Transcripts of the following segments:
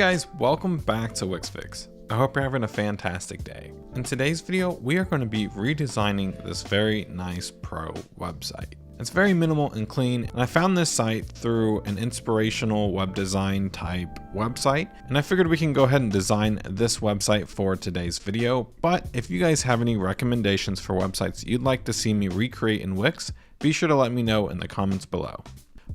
guys, welcome back to Wixfix. I hope you're having a fantastic day. In today's video, we are going to be redesigning this very nice pro website. It's very minimal and clean, and I found this site through an inspirational web design type website, and I figured we can go ahead and design this website for today's video. But if you guys have any recommendations for websites you'd like to see me recreate in Wix, be sure to let me know in the comments below.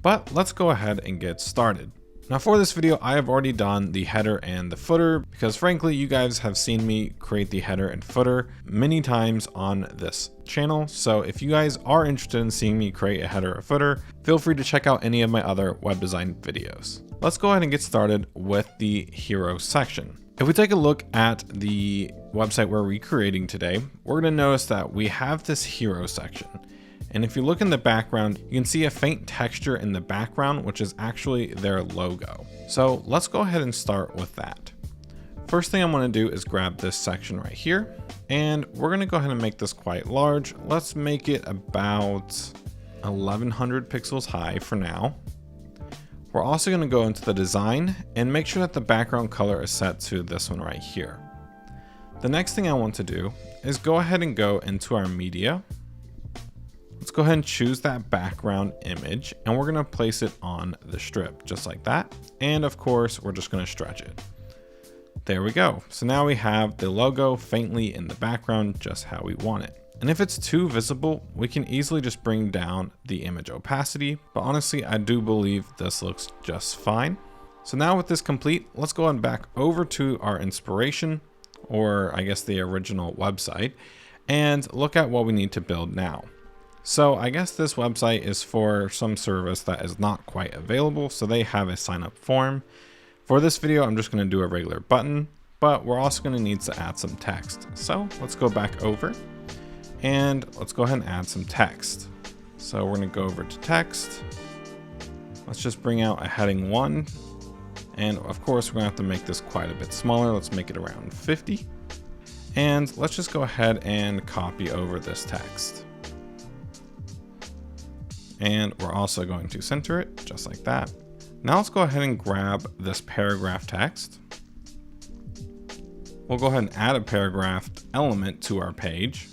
But let's go ahead and get started. Now for this video, I have already done the header and the footer because frankly, you guys have seen me create the header and footer many times on this channel. So if you guys are interested in seeing me create a header or footer, feel free to check out any of my other web design videos. Let's go ahead and get started with the hero section. If we take a look at the website we're recreating today, we're going to notice that we have this hero section. And if you look in the background, you can see a faint texture in the background, which is actually their logo. So let's go ahead and start with that. First thing I'm going to do is grab this section right here, and we're going to go ahead and make this quite large. Let's make it about 1100 pixels high for now. We're also going to go into the design and make sure that the background color is set to this one right here. The next thing I want to do is go ahead and go into our media. Let's go ahead and choose that background image, and we're going to place it on the strip just like that. And of course, we're just going to stretch it. There we go. So now we have the logo faintly in the background, just how we want it. And if it's too visible, we can easily just bring down the image opacity. But honestly, I do believe this looks just fine. So now with this complete, let's go on back over to our inspiration, or I guess the original website, and look at what we need to build now. So I guess this website is for some service that is not quite available, so they have a sign up form. For this video, I'm just going to do a regular button, but we're also going to need to add some text. So let's go back over and let's go ahead and add some text. So we're going to go over to text. Let's just bring out a heading 1. And of course, we're going to have to make this quite a bit smaller. Let's make it around 50. And let's just go ahead and copy over this text. And we're also going to center it just like that. Now let's go ahead and grab this paragraph text. We'll go ahead and add a paragraph element to our page.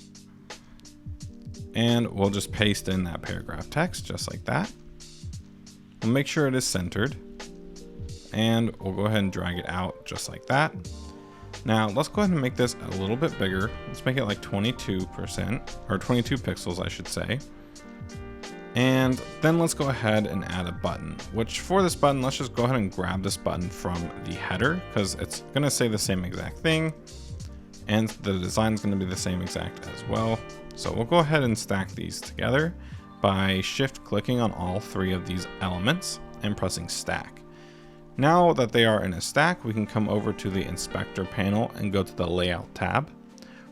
And we'll just paste in that paragraph text just like that. We'll make sure it is centered. And we'll go ahead and drag it out just like that. Now let's go ahead and make this a little bit bigger. Let's make it like 22%, or 22 pixels, I should say. And then let's go ahead and add a button, which for this button, let's just go ahead and grab this button from the header because it's going to say the same exact thing. And the design is going to be the same exact as well. So we'll go ahead and stack these together by shift clicking on all 3 of these elements and pressing stack. Now that they are in a stack, we can come over to the inspector panel and go to the layout tab.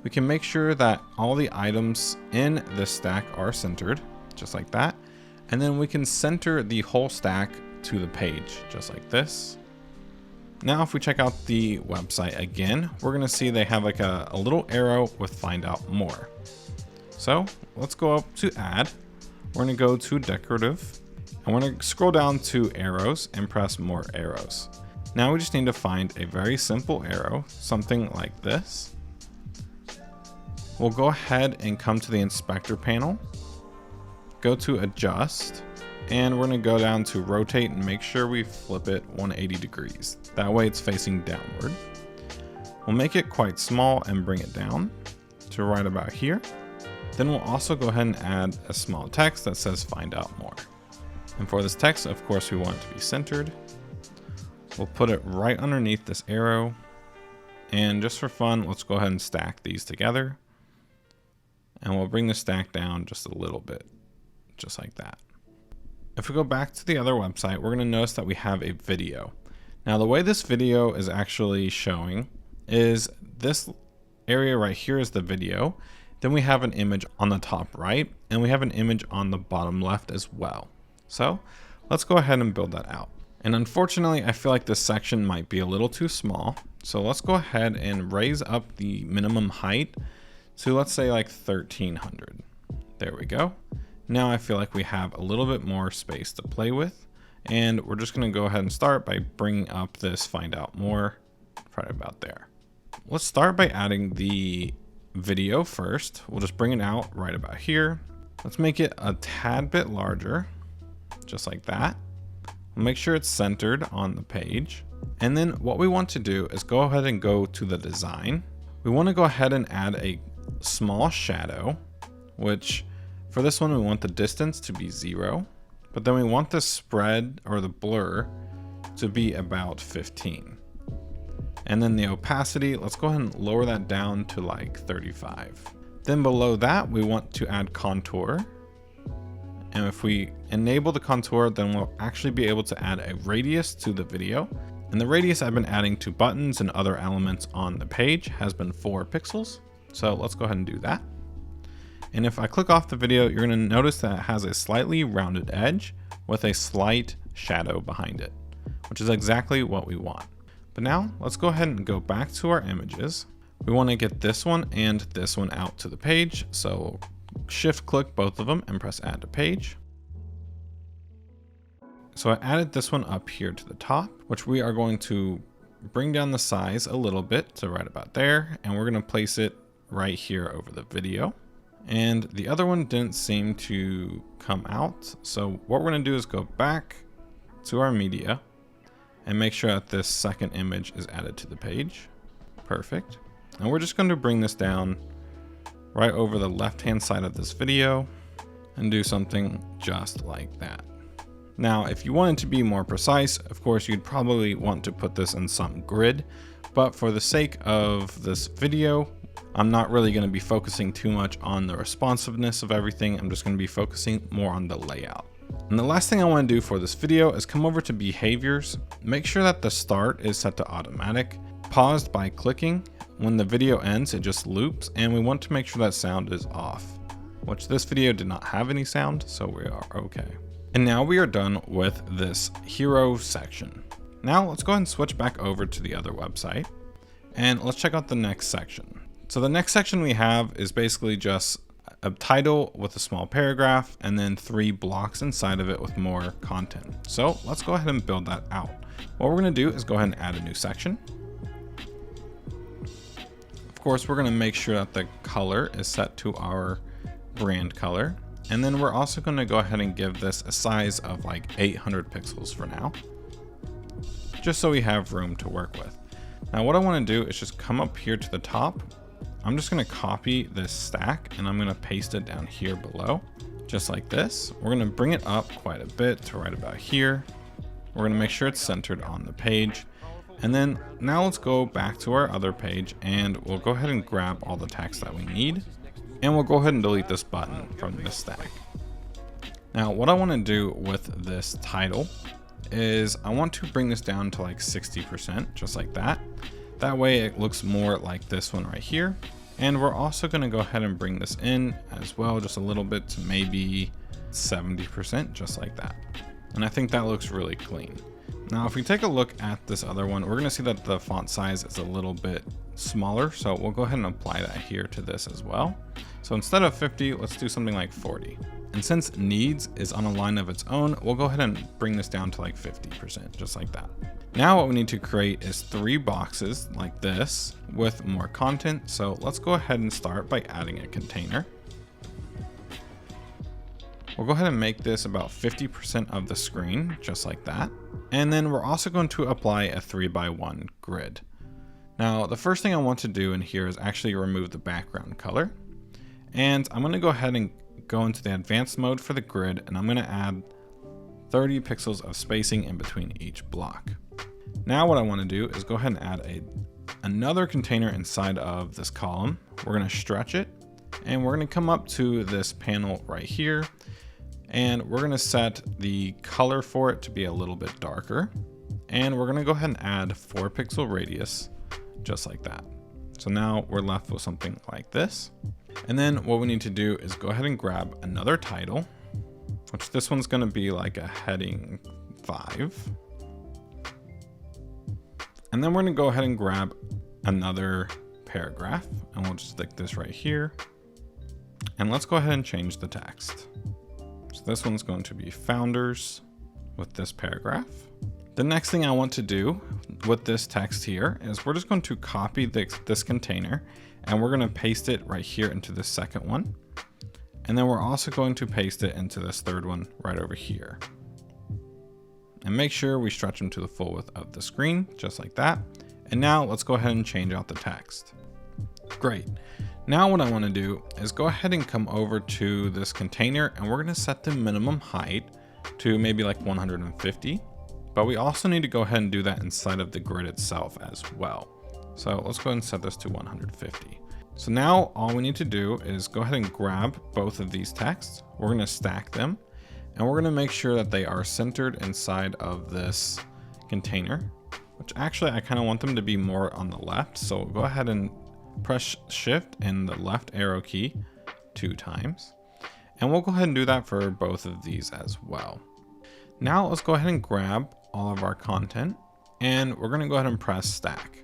We can make sure that all the items in this stack are centered, just like that. And then we can center the whole stack to the page, just like this. Now, if we check out the website again, we're gonna see they have like a little arrow with find out more. So let's go up to add. We're gonna go to decorative. I want to scroll down to arrows and press more arrows. Now we just need to find a very simple arrow, something like this. We'll go ahead and come to the inspector panel, go to adjust, and we're going to go down to rotate and make sure we flip it 180 degrees. That way it's facing downward. We'll make it quite small and bring it down to right about here. Then we'll also go ahead and add a small text that says find out more. And for this text, of course, we want it to be centered. We'll put it right underneath this arrow. And just for fun, let's go ahead and stack these together. And we'll bring the stack down just a little bit, just like that. If we go back to the other website, we're going to notice that we have a video. Now, the way this video is actually showing is this area right here is the video. Then we have an image on the top right, and we have an image on the bottom left as well. So let's go ahead and build that out. And unfortunately, I feel like this section might be a little too small. So let's go ahead and raise up the minimum height to, let's say, like 1300. There we go. Now I feel like we have a little bit more space to play with, And we're just going to go ahead and start by bringing up this find out more right about there. Let's start by adding the video first. We'll just bring it out right about here. Let's make it a tad bit larger, just like that. We'll make sure it's centered on the page. And then what we want to do is go ahead and go to the design. We want to go ahead and add a small shadow, which for this one, we want the distance to be 0, but then we want the spread or the blur to be about 15. And then the opacity, let's go ahead and lower that down to like 35. Then below that, we want to add contour. And if we enable the contour, then we'll actually be able to add a radius to the video. And the radius I've been adding to buttons and other elements on the page has been 4 pixels. So let's go ahead and do that. And if I click off the video, you're going to notice that it has a slightly rounded edge with a slight shadow behind it, which is exactly what we want. But now let's go ahead and go back to our images. We want to get this one and this one out to the page. So shift click both of them and press add to page. So I added this one up here to the top, which we are going to bring down the size a little bit to right about there. And we're going to place it right here over the video. And the other one didn't seem to come out. So what we're going to do is go back to our media and make sure that this second image is added to the page. Perfect. And we're just going to bring this down right over the left-hand side of this video and do something just like that. Now, if you wanted to be more precise, of course, you'd probably want to put this in some grid, but for the sake of this video, I'm not really going to be focusing too much on the responsiveness of everything. I'm just going to be focusing more on the layout. And the last thing I want to do for this video is come over to behaviors, make sure that the start is set to automatic, paused by clicking. When the video ends, it just loops, and we want to make sure that sound is off, which this video did not have any sound, so we are okay. And now we are done with this hero section. Now let's go ahead and switch back over to the other website and let's check out the next section. So the next section we have is basically just a title with a small paragraph and then 3 blocks inside of it with more content. So let's go ahead and build that out. What we're going to do is go ahead and add a new section. Of course, we're going to make sure that the color is set to our brand color. And then we're also going to go ahead and give this a size of like 800 pixels for now, just so we have room to work with. Now what I want to do is just come up here to the top. I'm just going to copy this stack and I'm going to paste it down here below, just like this. We're going to bring it up quite a bit to right about here. We're going to make sure it's centered on the page. And then now let's go back to our other page and we'll go ahead and grab all the text that we need. And we'll go ahead and delete this button from this stack. Now what I want to do with this title is I want to bring this down to like 60%, just like that. That way it looks more like this one right here. And we're also going to go ahead and bring this in as well, just a little bit to maybe 70%, just like that. And I think that looks really clean. Now, if we take a look at this other one, we're going to see that the font size is a little bit smaller. So we'll go ahead and apply that here to this as well. So instead of 50, let's do something like 40. And since needs is on a line of its own, we'll go ahead and bring this down to like 50%, just like that. Now what we need to create is 3 boxes like this with more content. So let's go ahead and start by adding a container. We'll go ahead and make this about 50% of the screen, just like that. And then we're also going to apply a 3x1 grid. Now, the first thing I want to do in here is actually remove the background color. And I'm going to go ahead and go into the advanced mode for the grid, and I'm going to add 30 pixels of spacing in between each block. Now what I want to do is go ahead and add another container inside of this column. We're going to stretch it, and we're going to come up to this panel right here, and we're going to set the color for it to be a little bit darker. And we're going to go ahead and add 4 pixel radius, just like that. So now we're left with something like this. And then what we need to do is go ahead and grab another title, which this one's going to be like a heading 5. And then we're going to go ahead and grab another paragraph, and we'll just stick this right here. And let's go ahead and change the text. So this one's going to be founders with this paragraph. The next thing I want to do with this text here is we're just going to copy this container and we're going to paste it right here into the second one. And then we're also going to paste it into this third one right over here. And make sure we stretch them to the full width of the screen, just like that. And now let's go ahead and change out the text. Great. Now what I want to do is go ahead and come over to this container and we're going to set the minimum height to maybe like 150. But we also need to go ahead and do that inside of the grid itself as well. So let's go ahead and set this to 150. So now all we need to do is go ahead and grab both of these texts. We're going to stack them and we're going to make sure that they are centered inside of this container, which actually I kind of want them to be more on the left. So go ahead and press shift and the left arrow key 2 times. And we'll go ahead and do that for both of these as well. Now let's go ahead and grab all of our content and we're going to go ahead and press stack.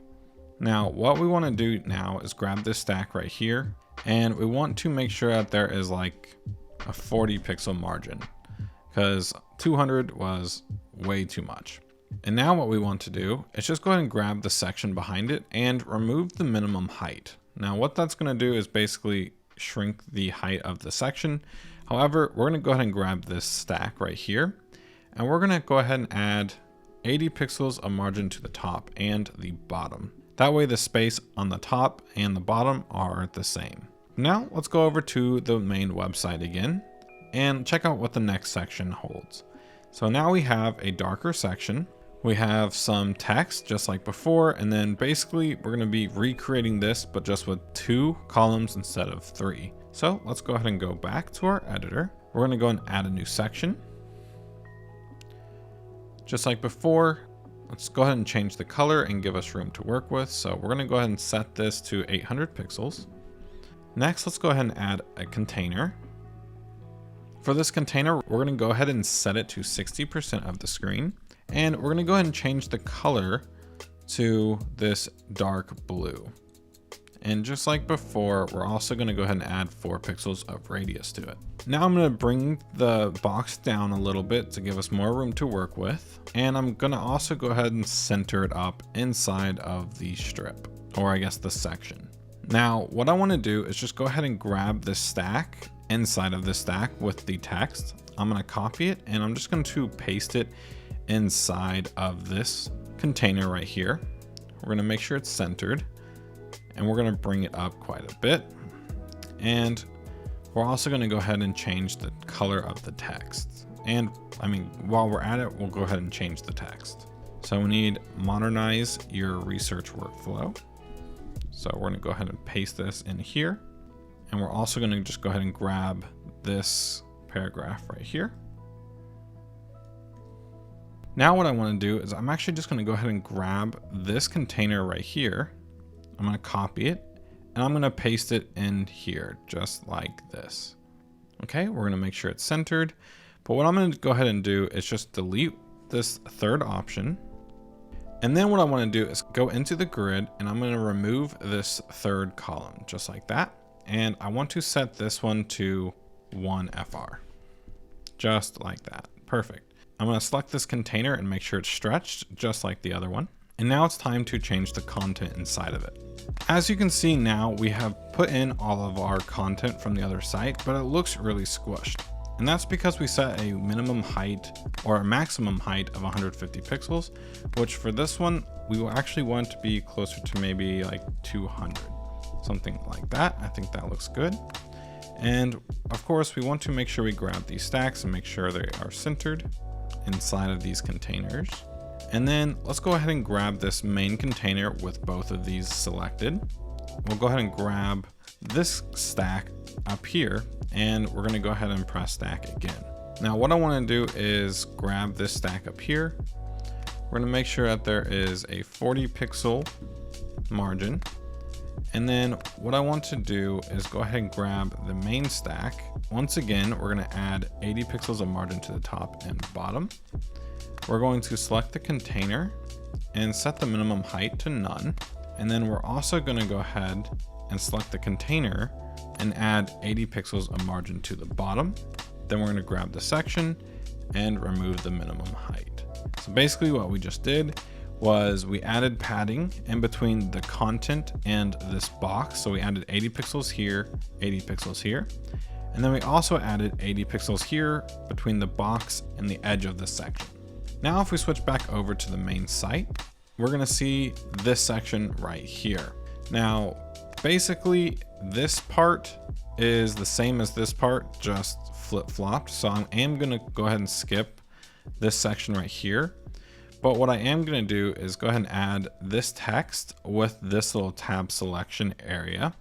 Now what we want to do now is grab this stack right here and we want to make sure that there is like a 40 pixel margin because 200 was way too much. And now what we want to do is just go ahead and grab the section behind it and remove the minimum height. Now what that's going to do is basically shrink the height of the section. However, we're going to go ahead and grab this stack right here and we're going to go ahead and add 80 pixels of margin to the top and the bottom. That way the space on the top and the bottom are the same. Now let's go over to the main website again and check out what the next section holds. So now we have a darker section. We have some text just like before, and then basically we're going to be recreating this, but just with 2 columns instead of 3. So let's go ahead and go back to our editor. We're going to go and add a new section. Just like before, let's go ahead and change the color and give us room to work with. So we're going to go ahead and set this to 800 pixels. Next, let's go ahead and add a container. For this container, we're going to go ahead and set it to 60% of the screen. And we're going to go ahead and change the color to this dark blue. And just like before, we're also going to go ahead and add 4 pixels of radius to it. Now I'm going to bring the box down a little bit to give us more room to work with. And I'm going to also go ahead and center it up inside of the strip, or I guess the section. Now, what I want to do is just go ahead and grab this stack inside of the stack with the text. I'm going to copy it and I'm just going to paste it inside of this container right here. We're going to make sure it's centered and we're going to bring it up quite a bit. And we're also going to go ahead and change the color of the text. And I mean, while we're at it, we'll go ahead and change the text. So we need modernize your research workflow. So we're going to go ahead and paste this in here. And we're also going to just go ahead and grab this paragraph right here. Now what I want to do is I'm actually just going to go ahead and grab this container right here. I'm going to copy it and I'm going to paste it in here just like this. Okay, we're going to make sure it's centered. But what I'm going to go ahead and do is just delete this third option. And then what I want to do is go into the grid and I'm going to remove this third column just like that. And I want to set this one to 1 FR, just like that. Perfect. I'm going to select this container and make sure it's stretched just like the other one. And now it's time to change the content inside of it. As you can see now, we have put in all of our content from the other site, but it looks really squished. And that's because we set a minimum height or a maximum height of 150 pixels, which for this one, we will actually want to be closer to maybe like 200, something like that. I think that looks good. And of course, we want to make sure we grab these stacks and make sure they are centered inside of these containers. And then let's go ahead and grab this main container with both of these selected. We'll go ahead and grab this stack up here and we're going to go ahead and press stack again. Now what I want to do is grab this stack up here. We're going to make sure that there is a 40 pixel margin. And then what I want to do is go ahead and grab the main stack. Once again, we're going to add 80 pixels of margin to the top and bottom. We're going to select the container and set the minimum height to none. And then we're also going to go ahead and select the container and add 80 pixels of margin to the bottom. Then we're going to grab the section and remove the minimum height. So basically what we just did was we added padding in between the content and this box. So we added 80 pixels here, 80 pixels here. And then we also added 80 pixels here between the box and the edge of this section. Now, if we switch back over to the main site, we're gonna see this section right here. Now, basically this part is the same as this part, just flip-flopped. So I am gonna go ahead and skip this section right here. But what I am gonna do is go ahead and add this text with this little tab selection area.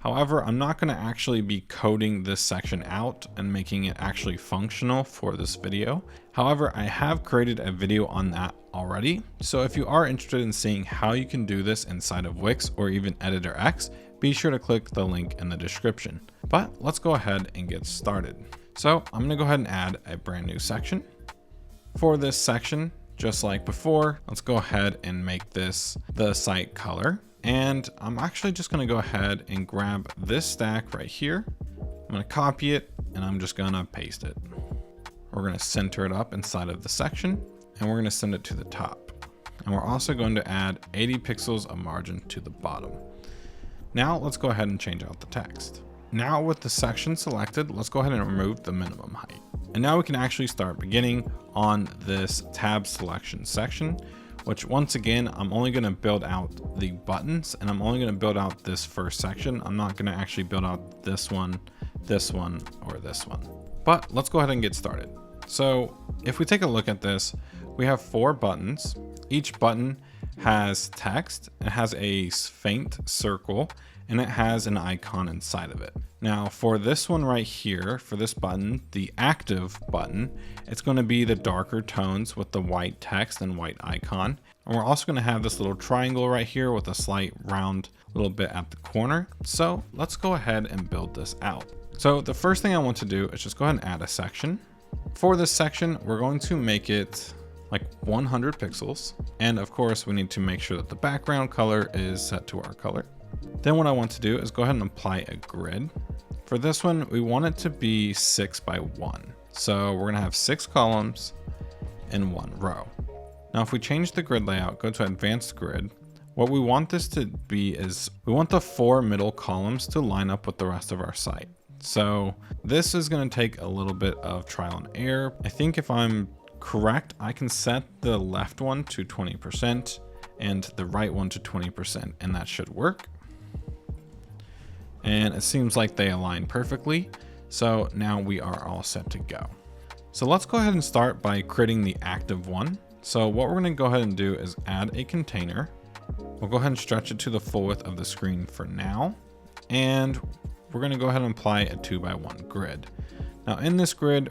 However, I'm not gonna actually be coding this section out and making it actually functional for this video. However, I have created a video on that already. So if you are interested in seeing how you can do this inside of Wix or even Editor X, be sure to click the link in the description. But let's go ahead and get started. So I'm gonna go ahead and add a brand new section. For this section, just like before, let's go ahead and make this the site color. And I'm actually just gonna go ahead and grab this stack right here. I'm gonna copy it and I'm just gonna paste it. We're gonna center it up inside of the section and we're gonna send it to the top. And we're also going to add 80 pixels of margin to the bottom. Now let's go ahead and change out the text. Now with the section selected, let's go ahead and remove the minimum height. And now we can actually start beginning on this tab selection section, which once again, I'm only gonna build out the buttons and I'm only gonna build out this first section. I'm not gonna actually build out this one, or this one. But let's go ahead and get started. So if we take a look at this, we have 4 buttons. Each button has text, it has a faint circle, and it has an icon inside of it. Now for this one right here, for this button, the active button, it's going to be the darker tones with the white text and white icon. And we're also going to have this little triangle right here with a slight round little bit at the corner. So let's go ahead and build this out. So the first thing I want to do is just go ahead and add a section. For this section, we're going to make it like 100 pixels. And of course, we need to make sure that the background color is set to our color. Then what I want to do is go ahead and apply a grid. For this one, we want it to be 6 by 1. So we're gonna have 6 columns in 1 row. Now, if we change the grid layout, go to advanced grid, what we want this to be is we want the 4 middle columns to line up with the rest of our site. So this is gonna take a little bit of trial and error. I think if I'm correct, I can set the left one to 20% and the right one to 20%, and that should work. And it seems like they align perfectly. So now we are all set to go. So let's go ahead and start by creating the active one. So what we're gonna go ahead and do is add a container. We'll go ahead and stretch it to the full width of the screen for now. And we're gonna go ahead and apply a 2 by 1 grid. Now in this grid,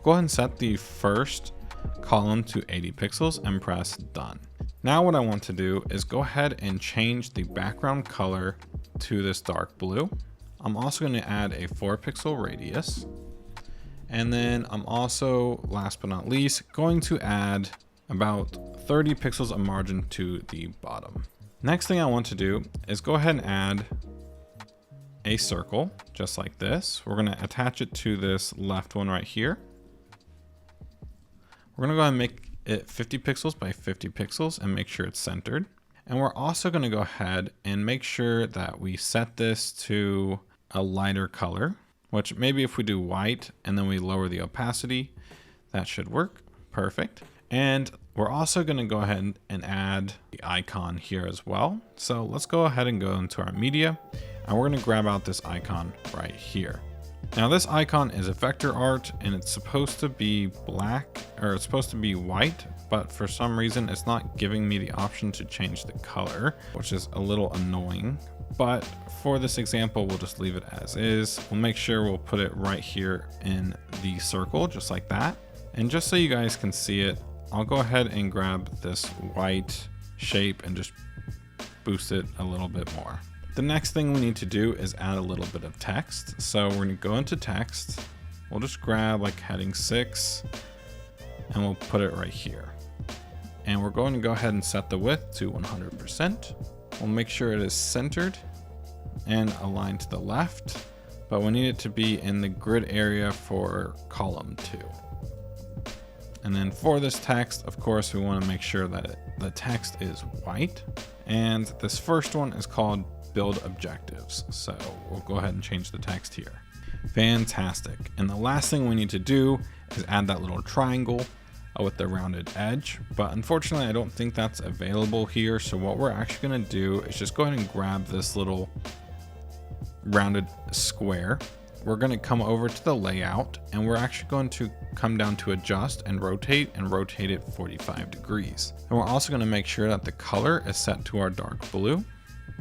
go ahead and set the first column to 80 pixels and press done. Now what I want to do is go ahead and change the background color to this dark blue. I'm also going to add a 4 pixel radius. And then I'm also, last but not least, going to add about 30 pixels of margin to the bottom. Next thing I want to do is go ahead and add a circle just like this. We're going to attach it to this left one right here. We're going to go ahead and make it 50 pixels by 50 pixels and make sure it's centered. And we're also going to go ahead and make sure that we set this to a lighter color, which maybe if we do white and then we lower the opacity, that should work. Perfect. And we're also going to go ahead and add the icon here as well. So let's go ahead and go into our media and we're going to grab out this icon right here. Now this icon is a vector art and it's supposed to be black, or it's supposed to be white, but for some reason it's not giving me the option to change the color, which is a little annoying. But for this example, we'll just leave it as is. We'll make sure we'll put it right here in the circle, just like that. And just so you guys can see it, I'll go ahead and grab this white shape and just boost it a little bit more. The next thing we need to do is add a little bit of text. So we're gonna go into text. We'll just grab like heading 6 and we'll put it right here. And we're going to go ahead and set the width to 100%. We'll make sure it is centered and aligned to the left, but we need it to be in the grid area for column 2. And then for this text, of course, we want to make sure that the text is white. And this first one is called build objectives. So we'll go ahead and change the text here. Fantastic. And the last thing we need to do is add that little triangle with the rounded edge. But unfortunately, I don't think that's available here. So what we're actually going to do is just go ahead and grab this little rounded square. We're going to come over to the layout, and we're actually going to come down to adjust and rotate it 45 degrees. And we're also going to make sure that the color is set to our dark blue.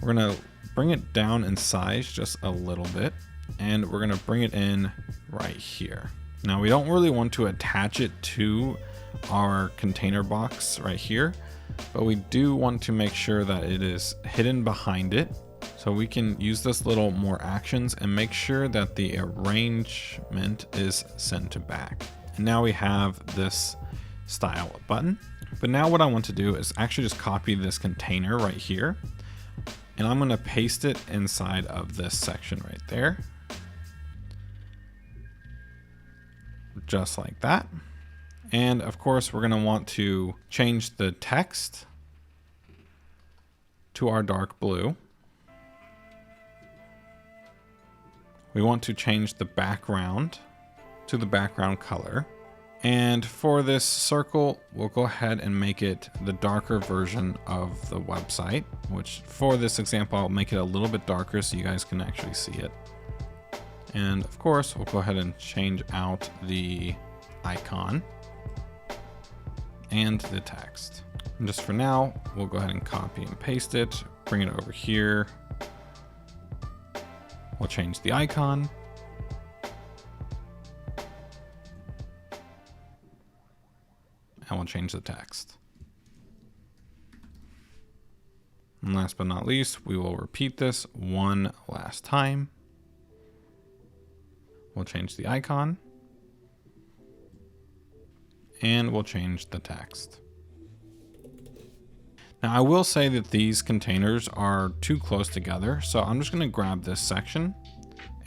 We're going to bring it down in size just a little bit, and we're going to bring it in right here. Now we don't really want to attach it to our container box right here, but we do want to make sure that it is hidden behind it. So we can use this little more actions and make sure that the arrangement is sent to back. And now we have this style button. But now what I want to do is actually just copy this container right here. And I'm going to paste it inside of this section right there. Just like that. And of course, we're going to want to change the text to our dark blue. We want to change the background to the background color. And for this circle, we'll go ahead and make it the darker version of the website, which for this example, I'll make it a little bit darker so you guys can actually see it. And of course, we'll go ahead and change out the icon and the text. And just for now, we'll go ahead and copy and paste it, bring it over here. We'll change the icon. And we'll change the text. And last but not least, we will repeat this one last time. We'll change the icon. And we'll change the text. Now I will say that these containers are too close together, so I'm just going to grab this section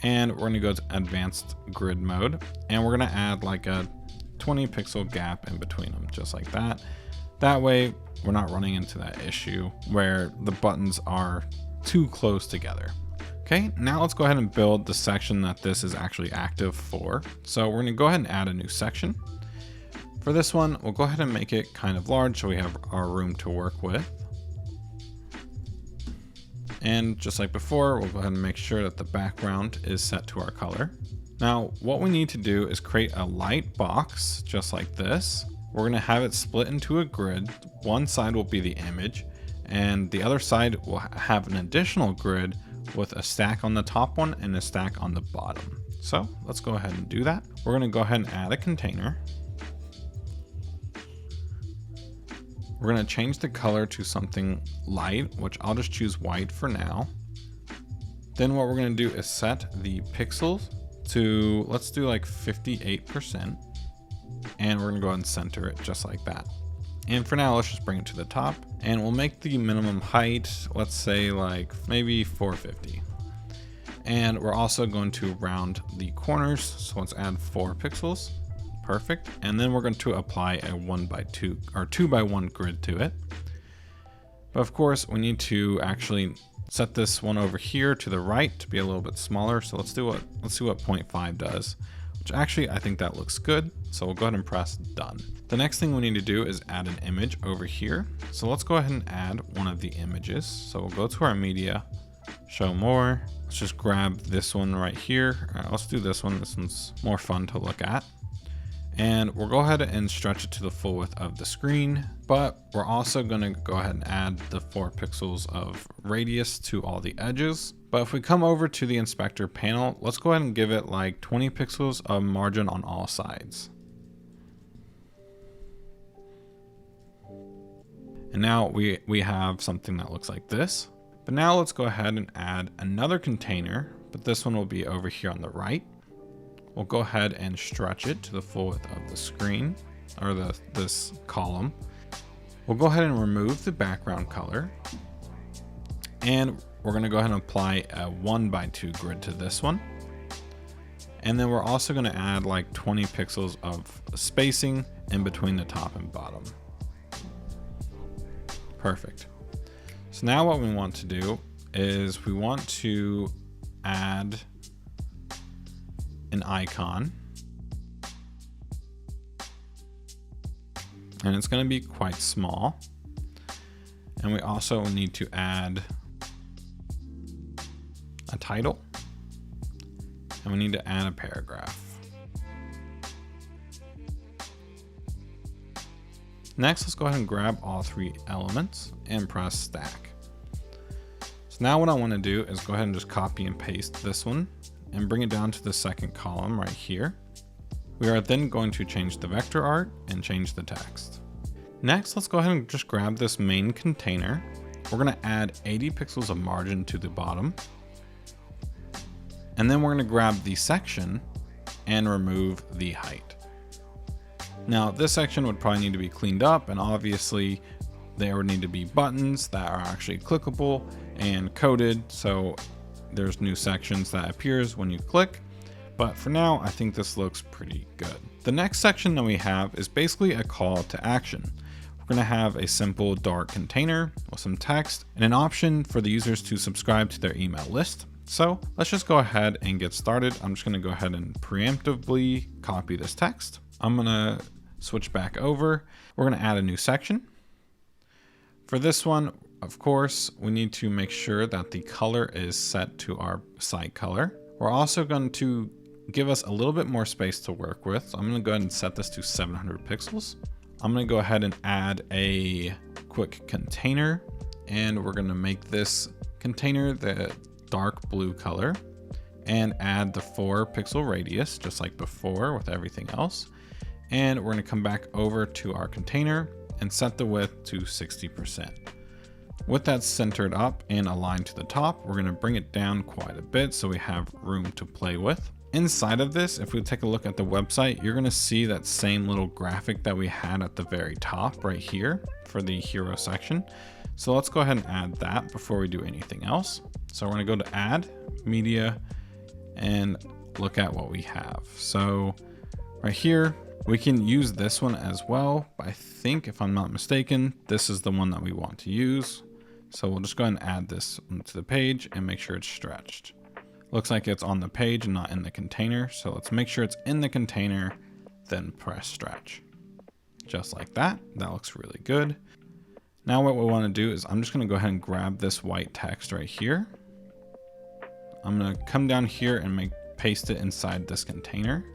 and we're going to go to advanced grid mode, and we're going to add like a 20 pixel gap in between them, just like that. That way we're not running into that issue where the buttons are too close together. Okay, now let's go ahead and build the section that this is actually active for. So we're going to go ahead and add a new section. For this one, we'll go ahead and make it kind of large so we have our room to work with. And just like before, we'll go ahead and make sure that the background is set to our color. Now, what we need to do is create a light box just like this. We're going to have it split into a grid. One side will be the image, and the other side will have an additional grid with a stack on the top one and a stack on the bottom. So let's go ahead and do that. We're going to go ahead and add a container. We're going to change the color to something light, which I'll just choose white for now. Then what we're going to do is set the pixels to, let's do like 58%. And we're going to go ahead and center it just like that. And for now, let's just bring it to the top, and we'll make the minimum height, let's say like maybe 450. And we're also going to round the corners. So let's add 4 pixels. Perfect. And then we're going to apply a 1x2 or 2x1 grid to it. But of course, we need to actually set this one over here to the right to be a little bit smaller. So let's see what 0.5 does, which actually I think that looks good. So we'll go ahead and press done. The next thing we need to do is add an image over here. So let's go ahead and add one of the images. So we'll go to our media, show more. Let's just grab this one right here. All right, let's do this one. This one's more fun to look at. And we'll go ahead and stretch it to the full width of the screen, but we're also going to go ahead and add the 4 pixels of radius to all the edges. But if we come over to the inspector panel, let's go ahead and give it like 20 pixels of margin on all sides. And now we have something that looks like this. But now let's go ahead and add another container, but this one will be over here on the right. We'll go ahead and stretch it to the full width of the screen, or this column. We'll go ahead and remove the background color. And we're going to go ahead and apply a 1x2 grid to this one. And then we're also going to add like 20 pixels of spacing in between the top and bottom. Perfect. So now what we want to do is we want to add an icon. And it's going to be quite small. And we also need to add a title. And we need to add a paragraph. Next, let's go ahead and grab all three elements and press stack. So now what I want to do is go ahead and just copy and paste this one and bring it down to the second column right here. We are then going to change the vector art and change the text. Next, let's go ahead and just grab this main container. We're going to add 80 pixels of margin to the bottom. And then we're going to grab the section and remove the height. Now this section would probably need to be cleaned up, and obviously there would need to be buttons that are actually clickable and coded, so there's new sections that appears when you click. But for now, I think this looks pretty good. The next section that we have is basically a call to action. We're going to have a simple dark container with some text and an option for the users to subscribe to their email list. So let's just go ahead and get started. I'm just going to go ahead and preemptively copy this text. I'm going to switch back over. We're going to add a new section. For this one, of course, we need to make sure that the color is set to our site color. We're also going to give us a little bit more space to work with. So I'm going to go ahead and set this to 700 pixels. I'm going to go ahead and add a quick container, and we're going to make this container the dark blue color and add the 4 pixel radius just like before with everything else. And we're going to come back over to our container and set the width to 60%. With that centered up and aligned to the top, we're going to bring it down quite a bit so we have room to play with. Inside of this, if we take a look at the website, you're going to see that same little graphic that we had at the very top right here for the hero section. So let's go ahead and add that before we do anything else. So we're going to go to add, media, and look at what we have. So right here, we can use this one as well, but I think if I'm not mistaken, this is the one that we want to use. So we'll just go ahead and add this to the page and make sure it's stretched. Looks like it's on the page and not in the container. So let's make sure it's in the container, then press stretch. Just like that. That looks really good. Now what we want to do is I'm just going to go ahead and grab this white text right here. I'm going to come down here and paste it inside this container.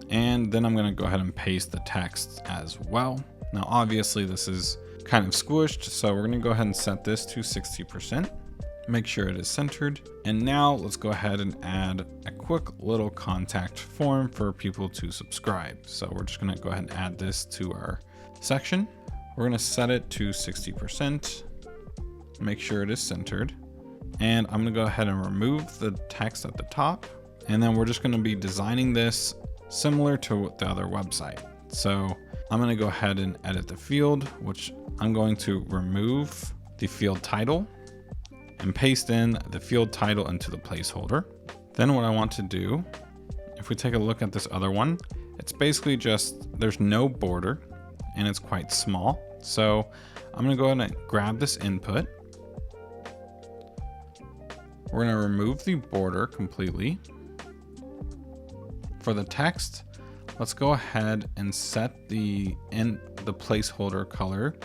And then I'm going to go ahead and paste the text as well. Now, obviously this is kind of squished, so we're going to go ahead and set this to 60%. Make sure it is centered. And now let's go ahead and add a quick little contact form for people to subscribe. So we're just going to go ahead and add this to our section. We're going to set it to 60%. Make sure it is centered. And I'm going to go ahead and remove the text at the top. And then we're just going to be designing this similar to the other website. So I'm going to go ahead and edit the field, which I'm going to remove the field title and paste in the field title into the placeholder. Then what I want to do, if we take a look at this other one, it's basically just, there's no border and it's quite small. So I'm going to go ahead and grab this input. We're going to remove the border completely. For the text, let's go ahead and set the placeholder color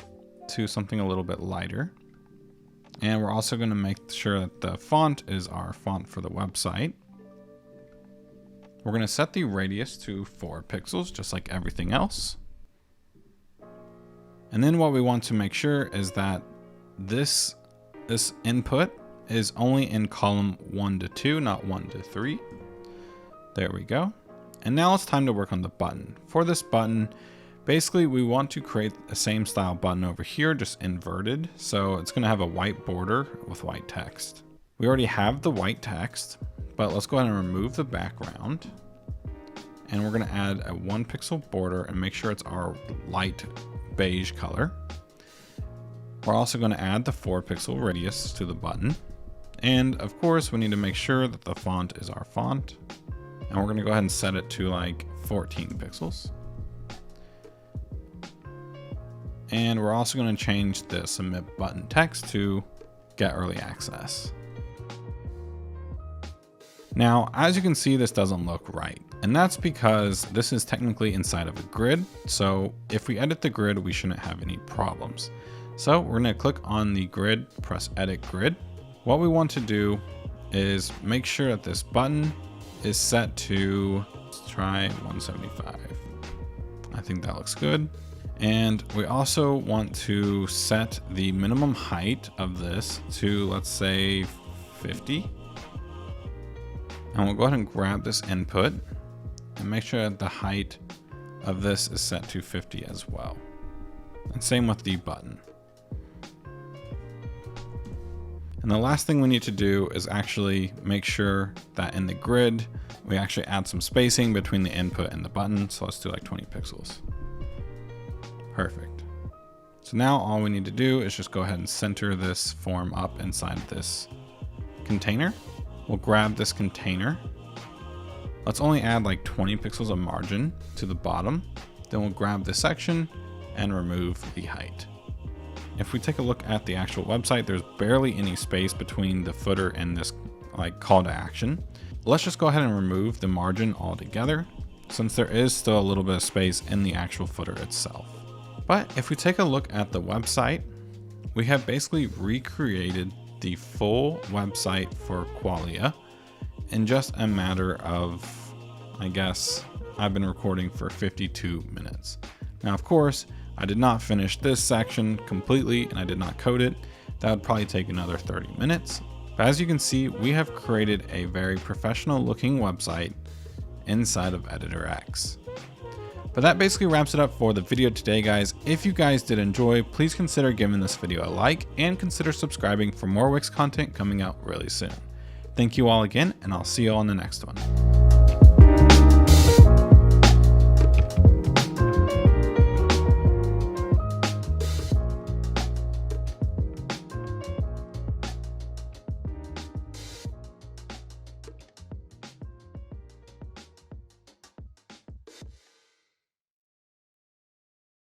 to something a little bit lighter. And we're also going to make sure that the font is our font for the website. We're going to set the radius to 4 pixels, just like everything else. And then what we want to make sure is that this input is only in column 1 to 2, not 1 to 3. There we go. And now it's time to work on the button. For this button, basically we want to create the same style button over here, just inverted. So it's going to have a white border with white text. We already have the white text, but let's go ahead and remove the background. And we're going to add a 1 pixel border and make sure it's our light beige color. We're also going to add the 4 pixel radius to the button. And of course, we need to make sure that the font is our font. and we're gonna go ahead and set it to like 14 pixels. And we're also gonna change the submit button text to get early access. Now, as you can see, this doesn't look right. And that's because this is technically inside of a grid. So if we edit the grid, we shouldn't have any problems. So we're gonna click on the grid, press edit grid. What we want to do is make sure that this button is set to, let's try 175. I think that looks good. And we also want to set the minimum height of this to, let's say 50. And we'll go ahead and grab this input and make sure that the height of this is set to 50 as well. And same with the button. And the last thing we need to do is actually make sure that in the grid, we actually add some spacing between the input and the button. So let's do like 20 pixels. Perfect. So now all we need to do is just go ahead and center this form up inside this container. We'll grab this container. Let's only add like 20 pixels of margin to the bottom. Then we'll grab this section and remove the height. If we take a look at the actual website, there's barely any space between the footer and this like call to action. Let's just go ahead and remove the margin altogether, since there is still a little bit of space in the actual footer itself. But if we take a look at the website, we have basically recreated the full website for Qualia in just a matter of, I guess, I've been recording for 52 minutes. Now, of course, I did not finish this section completely and I did not code it. That would probably take another 30 minutes. But as you can see, we have created a very professional looking website inside of Editor X. But that basically wraps it up for the video today, guys. If you guys did enjoy, please consider giving this video a like and consider subscribing for more Wix content coming out really soon. Thank you all again, and I'll see you all in the next one.